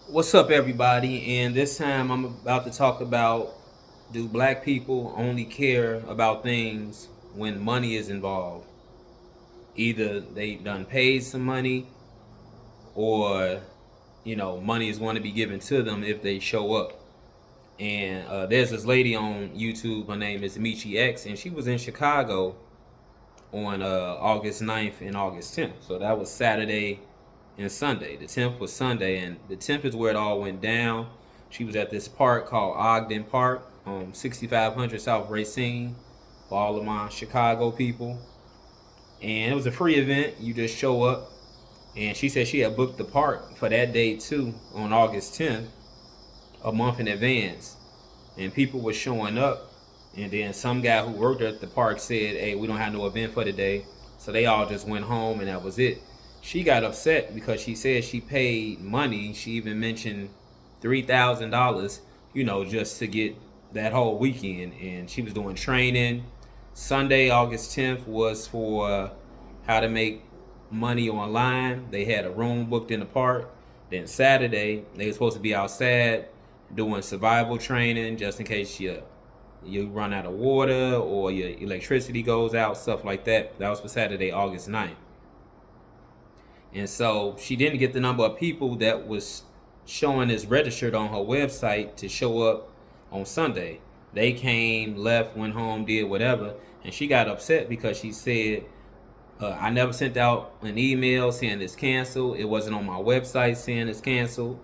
What's up, everybody? And this time I'm about to talk about, do black people only care about things when money is involved? Either they done paid some money or, money is going to be given to them if they show up. And there's this lady on YouTube, her name is Michi X, and she was in Chicago on August 9th and August 10th. So that was Saturday and Sunday. The 10th was Sunday, and the 10th is where it all went down. She was at this park called Ogden Park, 6500 South Racine, for all of my Chicago people. And it was a free event. You just show up. And she said she had booked the park for that day too on August 10th, a month in advance. And people were showing up. And then some guy who worked at the park said, "Hey, we don't have no event for today." So they all just went home and that was it. She got upset because she said she paid money. She even mentioned $3,000, just to get that whole weekend. And she was doing training. Sunday, August 10th, was for how to make money online. They had a room booked in the park. Then Saturday, they were supposed to be outside doing survival training just in case you run out of water or your electricity goes out, stuff like that. That was for Saturday, August 9th. And so she didn't get the number of people that was showing as registered on her website to show up on Sunday. They came, left, went home, did whatever, and she got upset because she said, I never sent out an email saying it's canceled. It wasn't on my website saying it's canceled.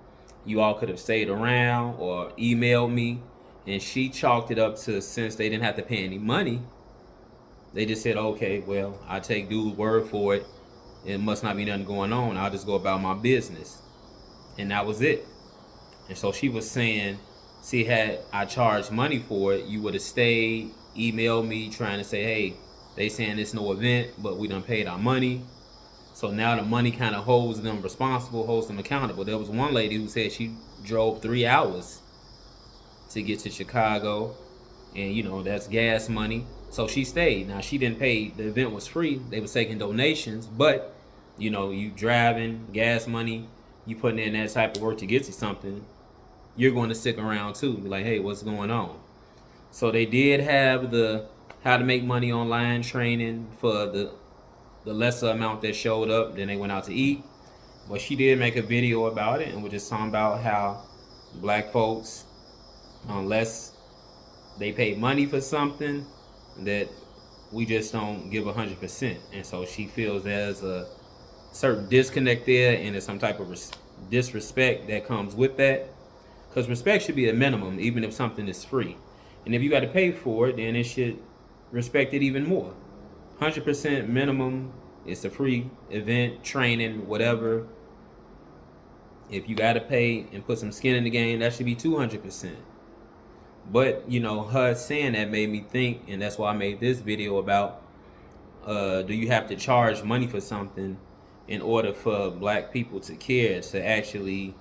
You all could have stayed around or emailed me. And she chalked it up to, since they didn't have to pay any money, they just said, okay, well, I take dude's word for it. It must not be nothing going on. I'll just go about my business. And that was it. And so she was saying, see, had I charged money for it, you would have stayed, emailed me trying to say, hey, they saying it's no event, but we done paid our money. So now the money kind of holds them responsible, holds them accountable. There was one lady who said she drove 3 hours to get to Chicago, and that's gas money. So she stayed. Now she didn't pay. The event was free. They was taking donations, but you driving, gas money, you putting in that type of work to get to something, you're going to stick around too. Be like, hey, what's going on? So they did have the how to make money online training for the lesser amount that showed up. Then they went out to eat. But she did make a video about it, and we're just talking about how black folks, unless they pay money for something, that we just don't give 100%. And so she feels there's a certain disconnect there, and there's some type of disrespect that comes with that. Because respect should be a minimum, even if something is free. And if you got to pay for it, then it should respect it even more. 100% minimum. It's a free event, training, whatever. If you got to pay and put some skin in the game, that should be 200%. But her saying that made me think, and that's why I made this video about, do you have to charge money for something in order for black people to care, to actually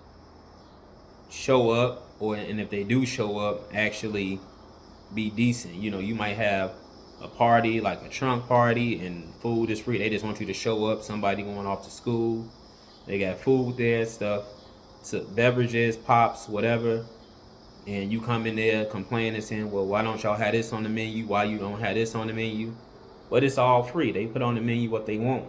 show up, or, and if they do show up, actually be decent? You might have a party like a trunk party and food is free. They just want you to show up. Somebody going off to school, they got food there, stuff, to beverages, pops, whatever. And you come in there complaining, saying, well, why don't y'all have this on the menu? Why you don't have this on the menu? But it's all free. They put on the menu what they want.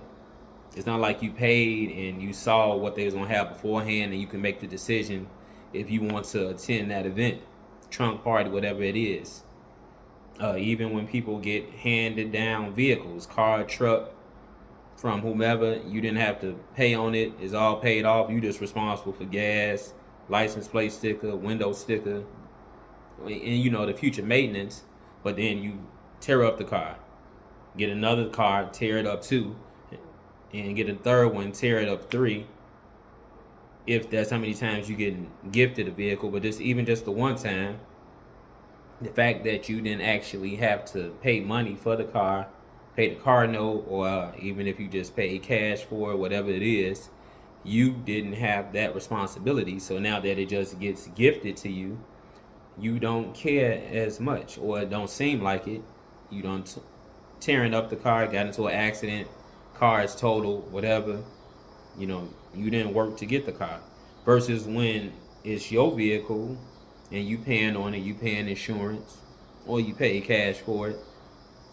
It's not like you paid and you saw what they was going to have beforehand and you can make the decision if you want to attend that event, trunk party, whatever it is. Even when people get handed down vehicles, car, truck, from whomever, you didn't have to pay on it. It's all paid off. You just responsible for gas, license plate sticker, window sticker, and the future maintenance. But then you tear up the car, get another car, tear it up two, and get a third one, tear it up three. If that's how many times you get gifted a vehicle. But even just the one time, the fact that you didn't actually have to pay money for the car, pay the car note, or even if you just pay cash for it, whatever it is, you didn't have that responsibility. So now that it just gets gifted to you, you don't care as much, or it don't seem like it. You don't tearing up the car, got into an accident, car is totaled, whatever. You didn't work to get the car. versus when it's your vehicle and you paying on it, you paying insurance, or you pay cash for it.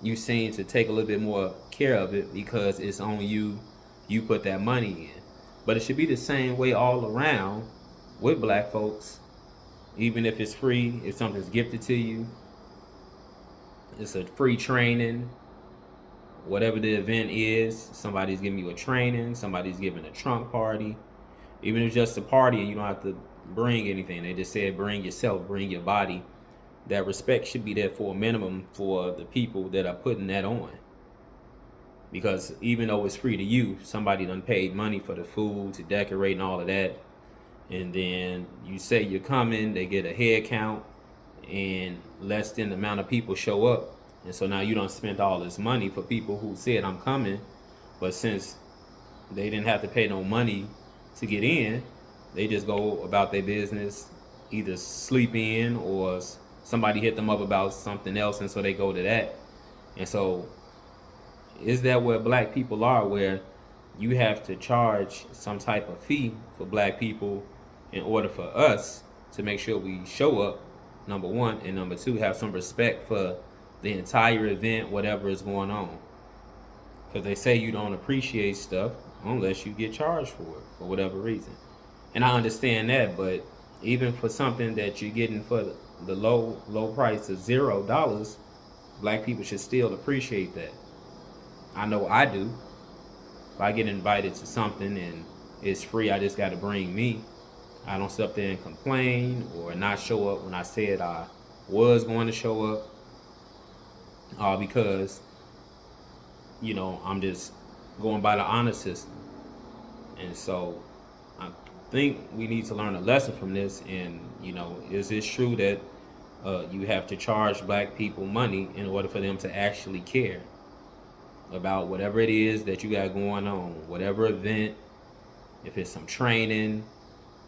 You seem to take a little bit more care of it because it's on you. You put that money in. But it should be the same way all around with black folks. Even if it's free, if something's gifted to you, it's a free training, whatever the event is. Somebody's giving you a training, somebody's giving a trunk party. Even if it's just a party and you don't have to bring anything, they just said bring yourself, bring your body. That respect should be there for a minimum for the people that are putting that on. Because even though it's free to you, somebody done paid money for the food, to decorate and all of that. And then you say you're coming, they get a head count, and less than the amount of people show up. And so now you don't spend all this money for people who said I'm coming, but since they didn't have to pay no money to get in, they just go about their business, either sleep in or somebody hit them up about something else, and so they go to that. And so is that where black people are, where you have to charge some type of fee for black people in order for us to make sure we show up, number one, and number two, have some respect for the entire event, whatever is going on? Because they say you don't appreciate stuff unless you get charged for it for whatever reason. And I understand that, but even for something that you're getting for the low price of $0, black people should still appreciate that. I know I do. If I get invited to something and it's free, I just got to bring me. I don't sit up there and complain or not show up when I said I was going to show up, because I'm just going by the honor system. And so I think we need to learn a lesson from this. And is it true that you have to charge black people money in order for them to actually care about whatever it is that you got going on, whatever event? If it's some training,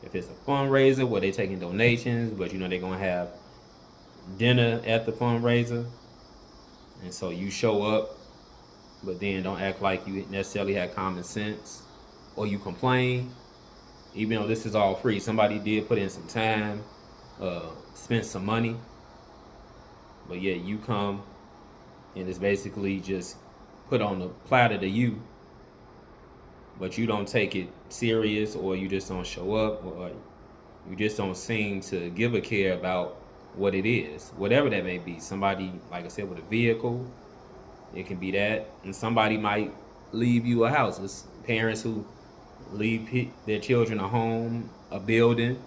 if it's a fundraiser where they're taking donations, but they're gonna have dinner at the fundraiser, and so you show up, but then don't act like you necessarily have common sense, or you complain, even though this is all free. Somebody did put in some time, spent some money, but yet you come and it's basically just put on the platter to you, but you don't take it serious, or you just don't show up, or you just don't seem to give a care about what it is, whatever that may be. Somebody, like I said, with a vehicle, it can be that, and somebody might leave you a house. It's parents who leave their children a home, a building,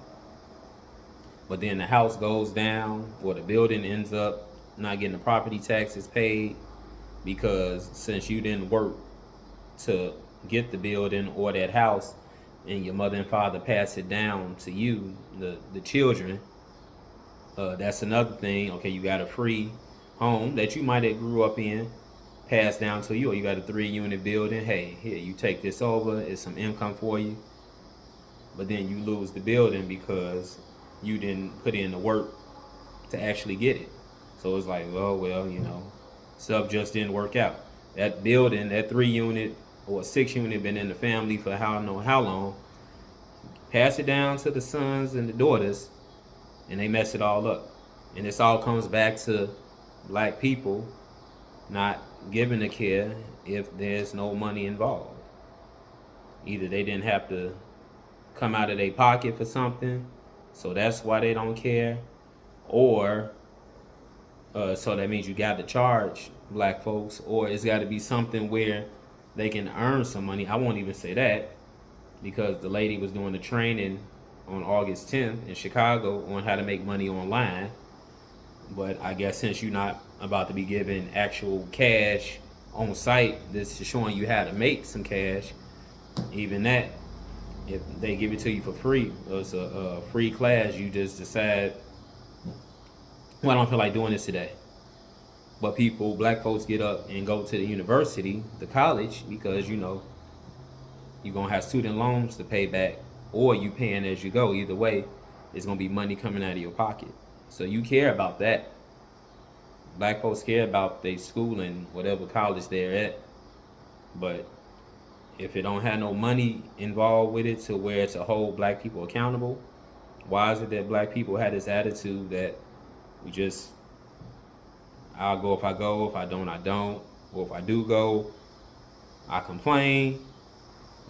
but then the house goes down, or the building ends up not getting the property taxes paid because since you didn't work to get the building or that house, and your mother and father pass it down to you, the children. That's another thing. Okay, you got a free home that you might have grew up in, passed down to you, or you got a 3-unit building. Hey, here, you take this over. It's some income for you. But then you lose the building because you didn't put in the work to actually get it. So it's like, well, stuff just didn't work out. That building, that 3-unit or 6-unit, been in the family for how long. Pass it down to the sons and the daughters, and they mess it all up. And this all comes back to black people not giving a care if there's no money involved. Either they didn't have to come out of their pocket for something, so that's why they don't care, or so that means you got to charge black folks, or it's got to be something where they can earn some money. I won't even say that, because the lady was doing the training on August 10th in Chicago on how to make money online. But I guess since you're not about to be given actual cash on site, this is showing you how to make some cash. Even that, if they give it to you for free, it's a free class, you just decide, well, I don't feel like doing this today. But black folks get up and go to the university, the college, because you're going to have student loans to pay back, or you paying as you go. Either way, it's going to be money coming out of your pocket. So you care about that. Black folks care about their school and whatever college they're at. But If it don't have no money involved with it to where to hold black people accountable, why is it that black people had this attitude that we just, I'll go if I go, if I don't, I don't, or if I do go, I complain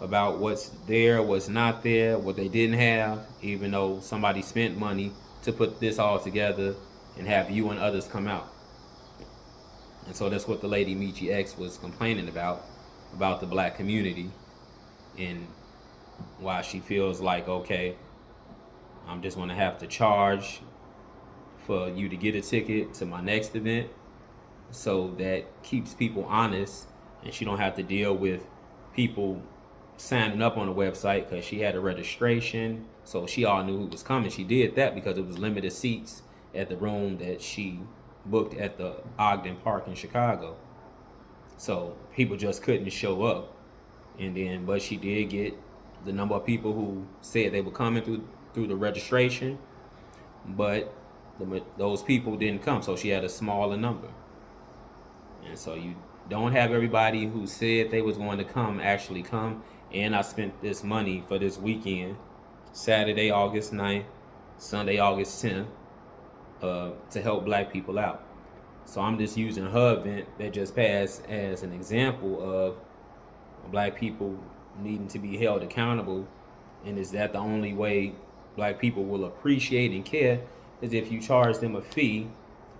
about what's there, what's not there, what they didn't have, even though somebody spent money to put this all together and have you and others come out. And so that's what the lady Michi X was complaining about the black community, and why she feels like, okay, I'm just gonna have to charge for you to get a ticket to my next event, so that keeps people honest, and she don't have to deal with people signing up on the website, because she had a registration, so she all knew who was coming. She did that because it was limited seats at the room that she booked at the Ogden Park in Chicago. So people just couldn't show up. And then, but she did get the number of people who said they were coming through the registration, but those people didn't come, so she had a smaller number. And so you don't have everybody who said they was going to come actually come. And I spent this money for this weekend, Saturday, August 9th, Sunday, August 10th, to help black people out. So I'm just using her event that just passed as an example of black people needing to be held accountable. And is that the only way black people will appreciate and care, is if you charge them a fee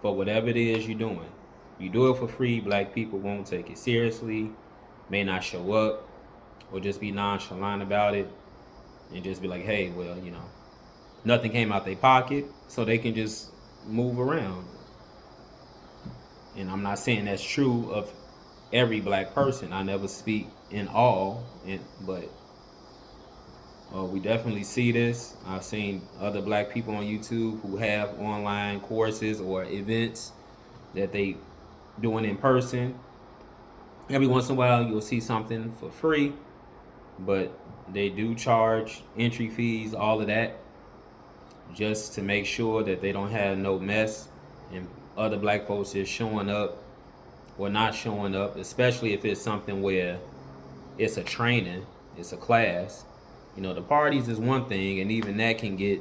for whatever it is you're doing. You do it for free, black people won't take it seriously, may not show up, or just be nonchalant about it, and just be like, hey, well, nothing came out their pocket, so they can just move around. And I'm not saying that's true of every black person. I never speak in all, but we definitely see this. I've seen other black people on YouTube who have online courses or events that they doing in person. Every once in a while you'll see something for free, but they do charge entry fees, all of that, just to make sure that they don't have no mess and other black folks is showing up or not showing up, especially if it's something where it's a training, it's a class. The parties is one thing, and even that can get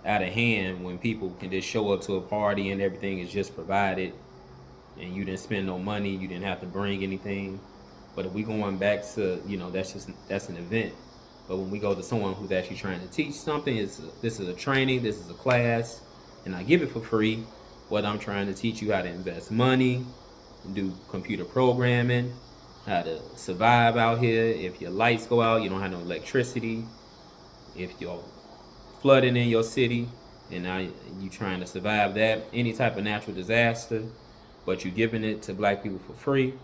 out of hand when people can just show up to a party and everything is just provided, and you didn't spend no money, you didn't have to bring anything. But if we going back to, that's an event. But when we go to someone who's actually trying to teach something, this is a training, this is a class, and I give it for free. Whether I'm trying to teach you how to invest money, do computer programming, how to survive out here. If your lights go out, you don't have no electricity. If you're flooding in your city and now you trying to survive that, any type of natural disaster, but you're giving it to black people for free.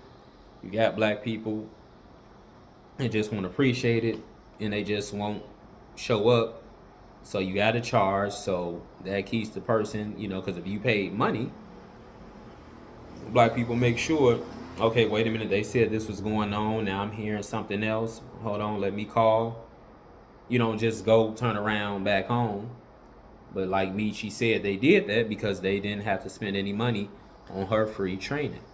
You got black people and just won't appreciate it, and they just won't show up. So you got to charge, so that keeps the person, because if you paid money, black people make sure, okay, wait a minute, they said this was going on, now I'm hearing something else. Hold on, let me call. You don't just go turn around back home. But like Michi said, they did that because they didn't have to spend any money on her free training.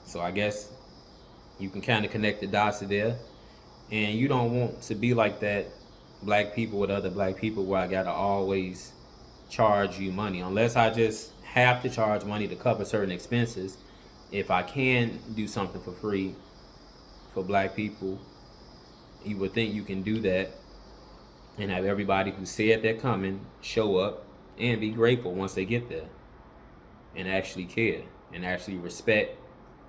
So I guess you can kind of connect the dots there. And you don't want to be like that, black people with other black people, where I gotta always charge you money. Unless I just have to charge money to cover certain expenses. If I can do something for free for black people, you would think you can do that and have everybody who said they're coming show up and be grateful once they get there, and actually care and actually respect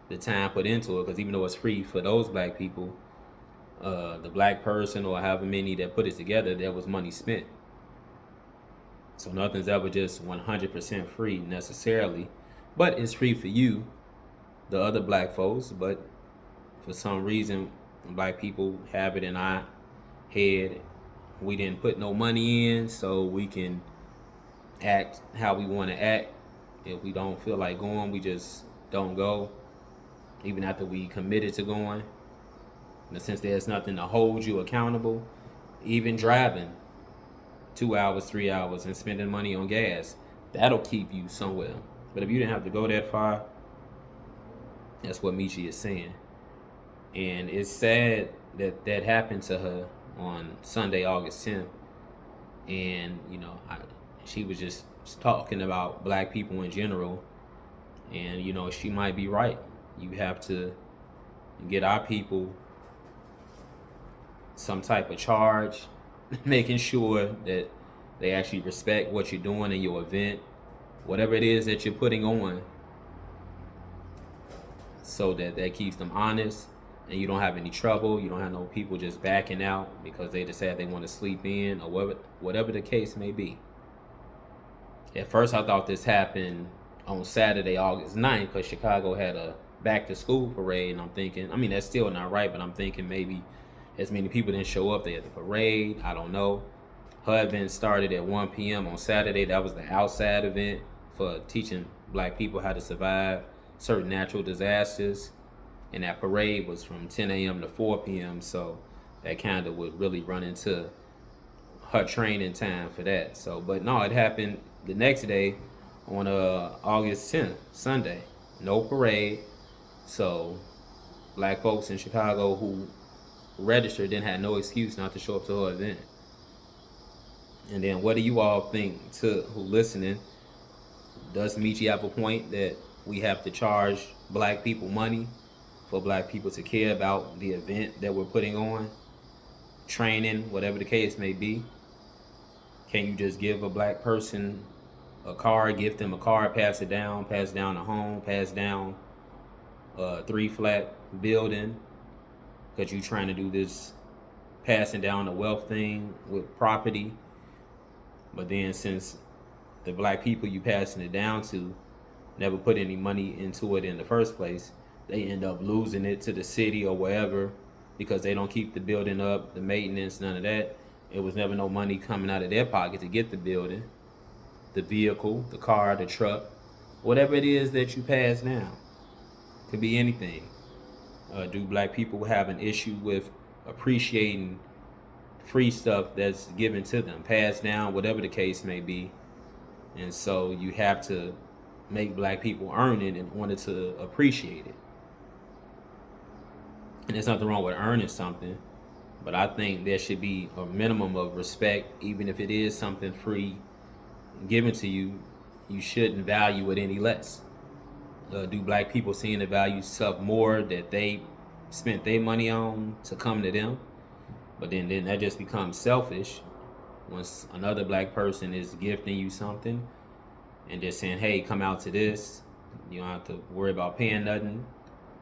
the time put into it. Because even though it's free for those black people, the black person or however many that put it together, there was money spent. So nothing's ever just 100% free necessarily, but it's free for you, the other black folks. But for some reason, black people have it in our head, we didn't put no money in, so we can act how we want to act. If we don't feel like going, we just don't go, even after we committed to going. And since there's nothing to hold you accountable, even driving 2 hours, 3 hours, and spending money on gas, that'll keep you somewhere. But if you didn't have to go that far, that's what Michi is saying. And it's sad that that happened to her on Sunday, August 10th. And she was just talking about black people in general, and she might be right. You have to get our people some type of charge, making sure that they actually respect what you're doing in your event, whatever it is that you're putting on, so that that keeps them honest and you don't have any trouble. You don't have no people just backing out because they decide they want to sleep in, or whatever the case may be. At first, I thought this happened on Saturday, August 9th, because Chicago had a back to school parade. And I'm thinking, I mean, that's still not right, but I'm thinking maybe as many people didn't show up there at the parade. I don't know. Her event started at 1 p.m. on Saturday. That was the outside event for teaching black people how to survive certain natural disasters. And that parade was from 10 a.m. to 4 p.m. So that kind of would really run into her training time for that. So, but no, it happened the next day on August 10th, Sunday. No parade. So black folks in Chicago who registered didn't have no excuse not to show up to her event. And then what do you all think, to who listening? Does Michi have a point that we have to charge black people money for black people to care about the event that we're putting on, training, whatever the case may be? Can you just give a black person a car, gift them a car, pass down a home, pass down a 3-flat building, because you trying to do this passing down the wealth thing with property? But then since the black people you passing it down to never put any money into it in the first place, they end up losing it to the city or wherever, because they don't keep the building up, the maintenance, none of that. It was never no money coming out of their pocket to get the building, the vehicle, the car, the truck, whatever it is that you pass down. Could be anything. Do black people have an issue with appreciating free stuff that's given to them, passed down, whatever the case may be? And so you have to make black people earn it in order to appreciate it. And there's nothing wrong with earning something, but I think there should be a minimum of respect. Even if it is something free given to you, you shouldn't value it any less. Do black people seeing the value stuff more that they spent their money on to come to them? But then that just becomes selfish once another black person is gifting you something and just saying, hey, come out to this. You don't have to worry about paying nothing.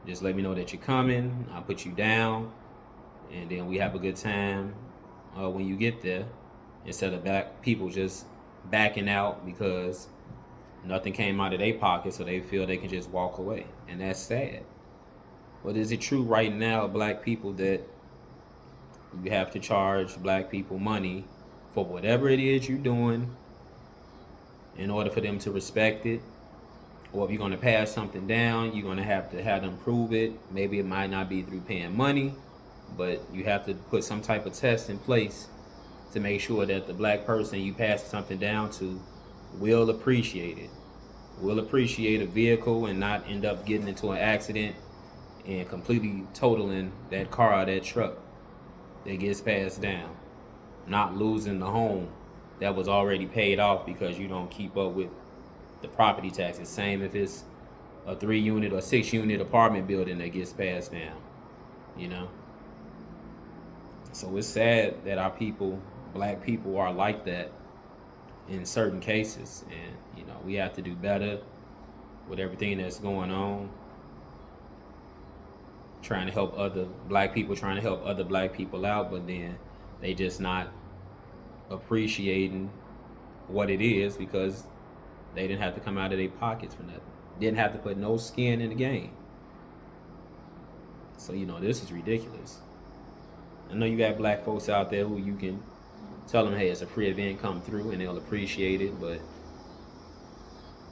Just let me know that you're coming. I'll put you down. And then we have a good time when you get there, instead of black people just backing out because nothing came out of their pocket, so they feel they can just walk away. And that's sad. But is it true right now, black people, that you have to charge black people money for whatever it is you're doing in order for them to respect it? Or if you're going to pass something down, you're going to have them prove it. Maybe it might not be through paying money, but you have to put some type of test in place to make sure that the black person you pass something down to will appreciate it, will appreciate a vehicle and not end up getting into an accident and completely totaling that car or that truck that gets passed down, not losing the home that was already paid off because you don't keep up with the property taxes. Same if it's a 3-unit or 6-unit apartment building that gets passed down, So it's sad that our people, black people, are like that in certain cases. And, we have to do better with everything that's going on. Trying to help other black people out, but then they just not appreciating what it is because they didn't have to come out of their pockets for nothing. Didn't have to put no skin in the game. So, this is ridiculous. I know you got black folks out there who you can tell them, hey, it's a free event, come through, and they'll appreciate it. But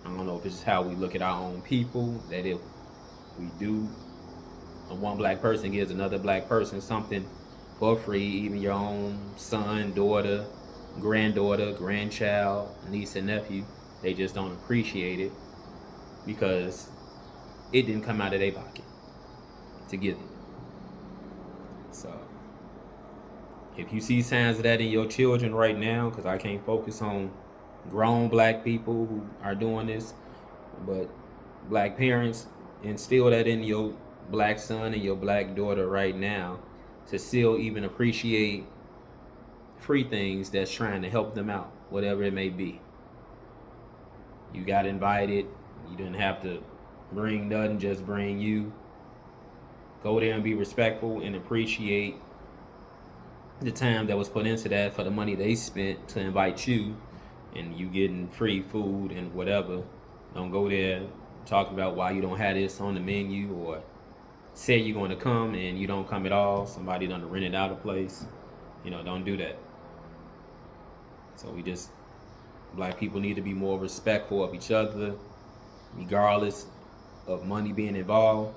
I don't know if it's just how we look at our own people, that if we do, one black person gives another black person something for free, even your own son, daughter, granddaughter, grandchild, niece and nephew, they just don't appreciate it because it didn't come out of their pocket to give it. If you see signs of that in your children right now, because I can't focus on grown black people who are doing this, but black parents, instill that in your black son and your black daughter right now to still even appreciate free things that's trying to help them out, whatever it may be. You got invited, you didn't have to bring nothing, just bring you. Go there and be respectful and appreciate the time that was put into that for the money they spent to invite you, and you getting free food and whatever. Don't go there talking about why you don't have this on the menu, or say you're going to come and you don't come at all. Somebody done rented out a place. Don't do that. So black people need to be more respectful of each other, regardless of money being involved.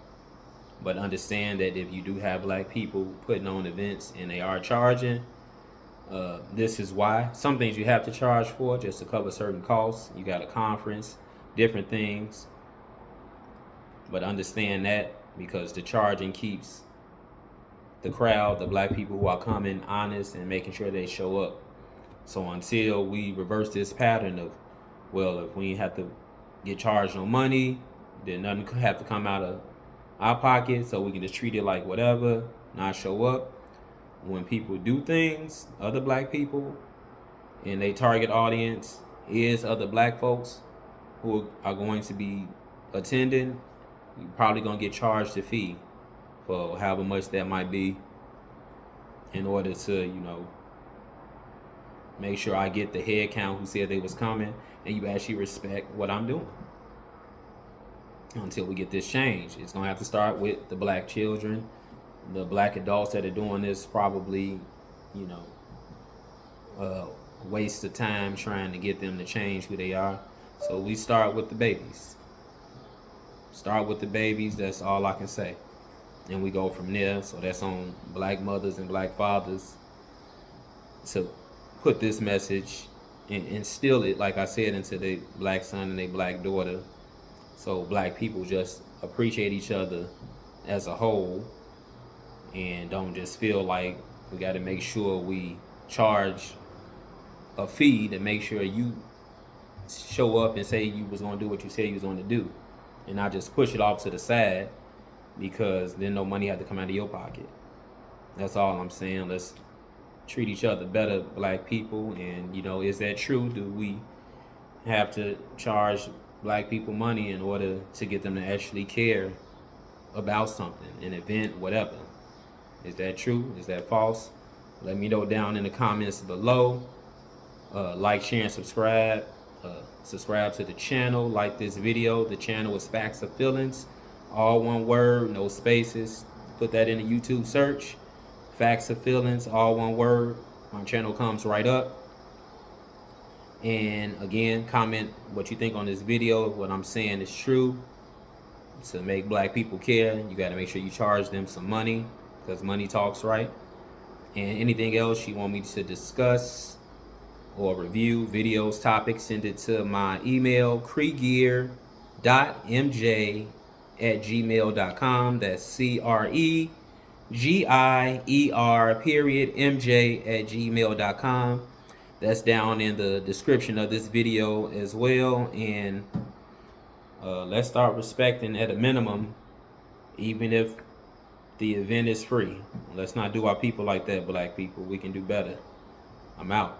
But understand that if you do have black people putting on events and they are charging, this is why. Some things you have to charge for just to cover certain costs. You got a conference, different things. But understand that, because the charging keeps the crowd, the black people who are coming, honest and making sure they show up. So until we reverse this pattern of, well, if we have to get charged no money, then nothing could have to come out of our pocket, so we can just treat it like whatever, not show up. When people do things, other black people, and they target audience is other black folks who are going to be attending, you're probably going to get charged a fee for however much that might be, in order to, make sure I get the head count who said they was coming, and you actually respect what I'm doing. Until we get this change, it's gonna have to start with the black children, the black adults that are doing this. Probably, waste of time trying to get them to change who they are. So we start with the babies. That's all I can say, and we go from there. So that's on black mothers and black fathers to put this message and instill it, like I said, into their black son and their black daughter. So black people just appreciate each other as a whole, and don't just feel like we got to make sure we charge a fee to make sure you show up and say you was going to do what you said you was going to do, and not just push it off to the side, because then no money had to come out of your pocket. That's all I'm saying. Let's treat each other better, black people. And is that true? Do we have to charge black people money in order to get them to actually care about something, an event, whatever? Is that true? Is that false? Let me know down in the comments below. Like, share, and subscribe. Subscribe to the channel. Like this video. The channel is Facts of Feelings, all one word, no spaces. Put that in the YouTube search. Facts of Feelings, all one word. My channel comes right up. And again, comment what you think on this video. What I'm saying is true. To make black people care, you got to make sure you charge them some money, because money talks, right? And anything else you want me to discuss or review, videos, topics, send it to my email, cregier.mj@gmail.com. That's CREGIER.MJ@gmail.com. That's down in the description of this video as well. And let's start respecting at a minimum, even if the event is free. Let's not do our people like that, black people. We can do better. I'm out.